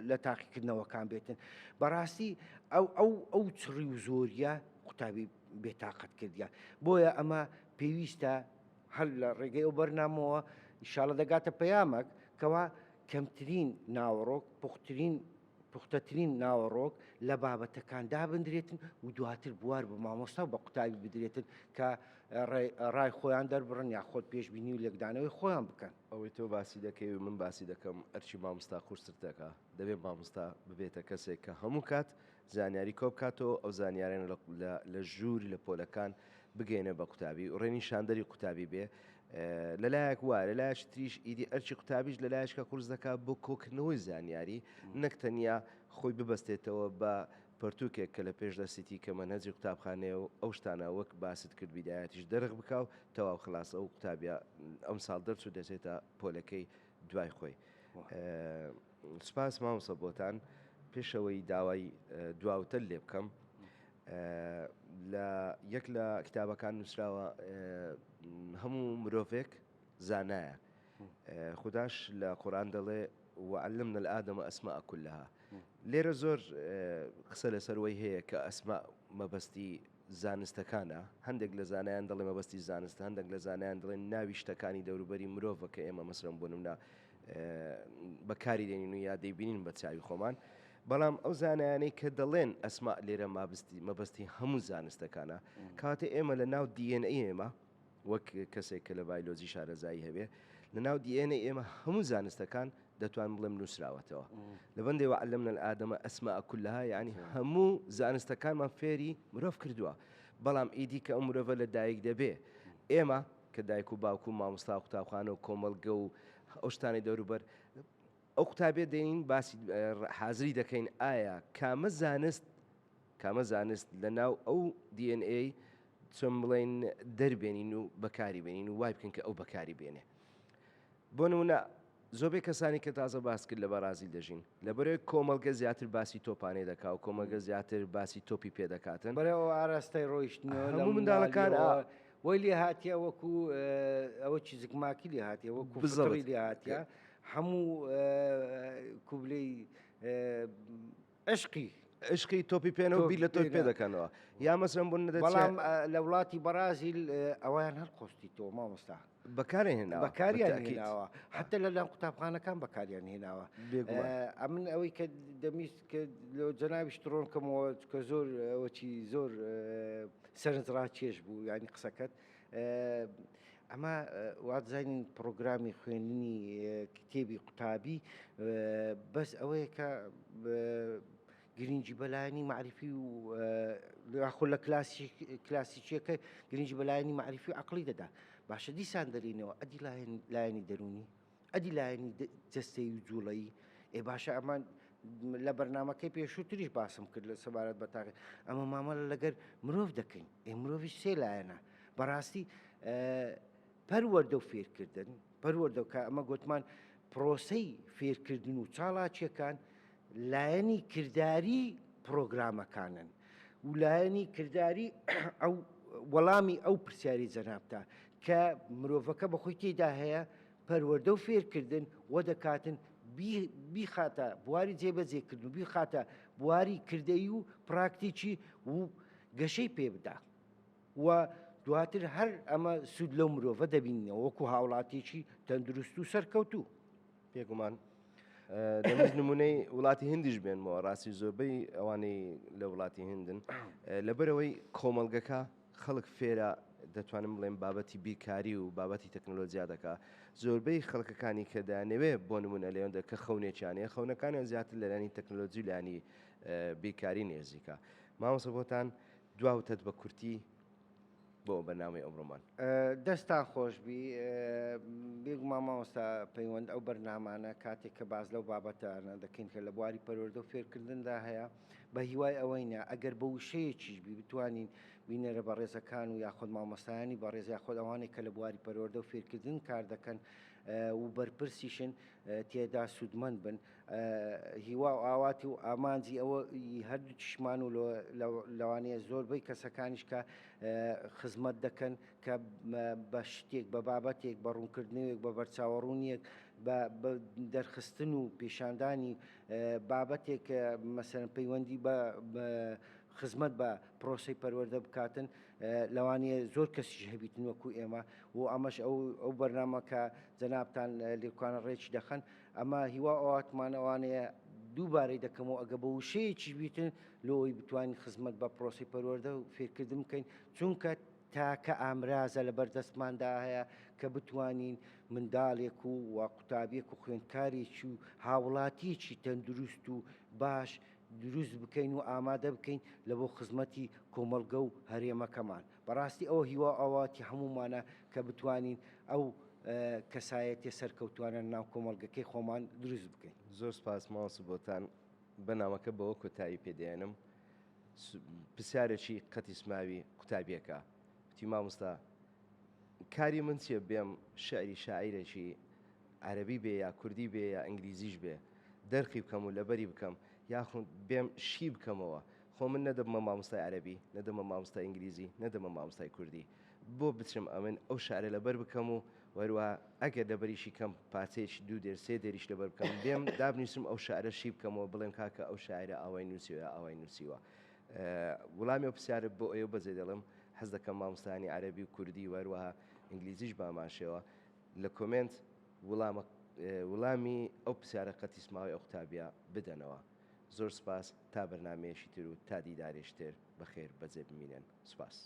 لە تاقیکردنەوەکان بێتن. بەڕاستی ئەو چڕی و زۆریە قوتابی بێتاقەت کردیە. بۆیە ئەمە پێویستە هەر لە ڕێگەی ئەو بەرنامەوە ئینشاڵڵا دەگاتە پەیامێک کەوا کەمترین ناوەڕۆک پوختەترین ناوەڕۆک لە بابەتەکان دابدرێتن و دواتر بوار بە مامۆستا و بە قوتابی بدرێتن کە ڕای خۆیان دەربڕن یا خۆت پێشبینی و لێکدانەوەی خۆیان بکەن. ئەوەی تۆ باسی دەکەی و من باسی دەکەم ئەرچی مامۆستا قورسر دەکا دەبێت مامۆستا ببێتە کەسێک کە هەموو کات زانیاری کۆ بکاتەوە، ئەو زانیاریان لە ژووری لە پۆلەکان بگەینە بە قوتابی و ڕێنی شاندەری قوتابی بێ. لەلایەک وایە لەلایەش تریش ئیدی ئەرچی قوتابیش لەلایەشکە قورس دەکات بۆ کۆکردنەوەی زانیاری، نەک تەنیا خۆی ببەستێتەوە بە پەرتووکێک کە لە پێش دەستی کە مەنهەجی قوتابخانەیە و ئەو شتانە وەک باست کرد بیدایەتیش دەرەغ بکاو تەواو خلاص ئەو قوتابیە ئەم ساڵ دەرچوو دەچێتە پۆلەکەی دوای خۆی. سوپاس مامۆستا بۆتان. پێشەوەی داوای دواوتر لێ بکەم، لە یەک لە کتابەکان نووسراوە هەموو مرۆڤێک زانایە. خوداش لە قورئان دەڵێ وعلمنا الآدم أسماء كلها. لێرە زۆر قسە لەسەرەوەی هەیە کە ئەسما مەبەستی زانستەکانە، هەندێک لە زانایان دەڵێ مەبەستی زانستە، هەندێک لە زانایان دەڵێن ناوی شتەکانی دەوروبەری مرۆڤە کە ئێمە مەسەڵەن بۆ نمونە بەکاری دێنین و یا دەیبینین بە چاوی خۆمان. بەڵام ئەو زانایانەی کە دەڵێن ئەسما لێرە مەبەستی هەموو زانستەکانە، کاتێ ئێمە لە ناو دیێنە ئێمە وەک کەسێک کە لە بایۆلۆجی شارەزایی هەبێ لە ناو دیێنە ئێمە هەموو زانستەکان دەتوان بڵێم نووسراوەتەوە. لەبەندێ وعلمنا الآدم أسماء كلها، یعنی هەموو زانستەکانمان فێری مرۆڤ کردووە. بەڵام ئیدی کە ئەو مرۆڤە لە دایک دەبێ، ئێمە کە دایک و باوکو و مامۆستا و قوتابخانە و کۆمەڵگە و ئەو شتانی دەوروبەر ئەو قوتابێ دێنین باسی حازری دەکەین ئایا کامە زانست لە ناو ئەو DNA چۆن بڵێن دەربێنین و بەکاری بێنین و وای بکەین کە ئەو بەکاری بێنێ. بۆ نمونە زۆربەی کەسانی کە تازە باس کرد لە بەرازیل دەژین لەبەرەوەی کۆمەڵگە زیاتر باسی تۆپانەی دەکا و کۆمەڵگە زیاتر باسی تۆپی پێ دەکاتن بەرەوە ئاراستەی ڕۆیشتنەوە هەموو منداڵەکان وەی لێ هاتیە وەکو ئەوە چی زگماکی لێ هاتیە وەکو بزەڵی لێ هاتیە هەموو کوبلەی عشقی عشقی تۆپی پێێنەوە بی لە تۆی پێ دەکەنەوە یا مەسم بوون بەڵام لە وڵاتی بەرازیل ئەویان هەر قۆستیتەوە مامۆستا بەکارێن هێناوە بەکاریان هێناوە حتى لەلام قوتابخانەکان بەکاریان هێناوە ئەمن ئەوەی کە دەمیست کە لە جەناوی شتڕۆنکەمەوە کە زۆر ئەوەی زۆر سەرنجڕا چێژ بوو ینی قسەکەت ئەمە وازانین پرۆگرامی خوێندنی کتێبی قوتابی بەس ئەوەیە کە گرنگی بەلایانی معرفی و خۆ لە کلاسیکیەکە گرنگی بەلایانی معرفی و عقلی دەدا باشە دیسان دەرینەوە ئەدی لایەنی دەرونی ئەدی لایەنی جەستەی و جوڵەیی باشە ئەمان لە بەرنمەکەی پێشووتریش باسم کرد لە سەبارەت بە تاقی ئەمە مامەڵە لەگەر مرۆڤ دەکەین مرۆڤش سێ لایەنە بەڕاستی پەروەردە و فێرکردن پەروەردە و کە ئەمە گوتمان پرۆسەی فێرکردن و چاڵاکیەکان لایەنی کردداری پرۆگرامەکانن و لایەنی کردداری ئەو وەڵامی ئەو پرسیاری جەنابتا کە مرۆڤەکە بەخۆی تێدا هەیە پەروەردە و فێرکردن وە دەکاتن بیخاتە بواری جێبەجێکردن و بیخاتە بواری کردەی و پراکتیکی و گەشەی پێ بدا و دواتر هەر ئەمە سوود لەو مرۆڤە دەبینەوە وەکو هاوڵاتێکی تەندروست و سەرکەوتوو پێگومان دەمەز نمونەی وڵاتی هندیش بێنمەوە ڕاستی زۆربەی ئەوانەی لە وڵاتی هندن لەبەرەوەی کۆمەڵگەکە خەڵک فێرە دەتوانم بڵێم بابەتی بیرکاری و بابەتی تەکنۆلۆجیا دەکا زۆربەی خەڵکەکانی کە دەیانەوێ بۆ نمونە لێوەندە کە خەونێکیانەیە خەونەکانیان زیاتر لەلانی تەکنۆلۆجی و لانی بیرکاری نێزیکە مامۆستا بۆتان دواوتت بە کورتی بۆ بەرنامەی ئەمڕۆمان دەستان خۆشببی بێگومان مامۆستا پەیوەند ئەو بەرنامانە کاتێک کە باز لەو بابەتانە دەکەین کە لە بواری پەروەردە و فێرکردندا هەیە بە هیوای ئەوەینە ئەگەر بە وشەیەکیشبی بتوانین بینەرە بە ڕێزەکان و یاخۆت مامۆستایانی بە ڕێز یاخۆت ئەوانێک کە لە بواری پەروەردە و فێرکردن کار دەکەن و بەرپرسیشن تێدا سوودمەند بن هیوا و ئاواتی و ئامانجی ئەوە هەردوو چشمان و لەوانەیە زۆربەی کەسەکانیش کە خزمەت دەکەن کە بە شتێک بە بابەتێک بە ڕوونکردنەوەیەک بە بەرچاوەڕوونیەک بە دەرخستن و پیشاندانی بابەتێک مەسەرەن پەیوەندی بە خزمەت بە پرۆسی پەروەردە بکاتن لەوانەیە زۆر کەسیش هەبیتن وەکو ئێمە و ئەمەش ئەو بەرنامەکە جەنابتان لێکوانە ڕێکی دەخەن ئەمە هیوا ئەواتمانەوانەیە دووبارەی دەکەمەوە ئەگە بە وشەیەکی بیتن لەوەی بتوانین خزمەت بە پرۆسی پەروەردە و فێرکردن بکەین چونکە تاکە ئامرازە لە بەردەستماندا هەیە کە بتوانین منداڵێک و قوتابیەک و خوێندکارێکی و هاوڵاتیەکی تەندروست و باش دروست بکەین و ئامادە بکەین لە بۆ خزمەتی کۆمەڵگە و هەرێمەکەمان بەڕاستی ئەوە هیوا ئاواتی هەمومانە کە بتوانین ئەو کەسایەتی سەرکەوتوانە ناو کۆمەڵگەکەی خۆمان دروست بکەین زۆر سپاس ماوەس بۆتان بەنامەکە بەوە کۆتایی پێدێنم پرسیارێکی قەتی سماوی قوتابیەکە وتی مامۆستا کاری من چییە بێم شعری شاعیرێکی عەرەبی بێ یا کوردی بێ یا ئینگلیزیش بێ دەرخی بکەم و لەبەری بکەم یاخود بێم شی بکەمەوە خۆ من نەدەبمە مامۆستای عەرەبی نەدەمە مامۆستای ئینگلیزی نەدەمە مامۆستای کوردی بۆ بچم ئەمن ئەو شعرە لەبەر بکەم و وەروە ئەگەر لەبەریشی کەم پارچەیەکی دوو دێر سێ دێریش لەبەر بکەم بێم دابنیسم ئەو شعرە شی بکەمەوە بڵێم کاکە ئەو شاعرە ئاوای نووسیوە ئاوای نووسیوە وڵامی ئەو پرسیارە بۆ ئێوە بەجێ دەڵم حەز دەکەم مامۆستایانی عەرەبی و کوردی وەروەها ئینگلیزیش باماشەوە لە کۆمنت وڵامی ئەو پرسیارە قەتی سماوی ئەو قوتابیە بدەنەوە زۆر سپاس تا بەرنامەیەشی تر و تا دیدارێشتر بەخێر بەجێ بمینێن سپاس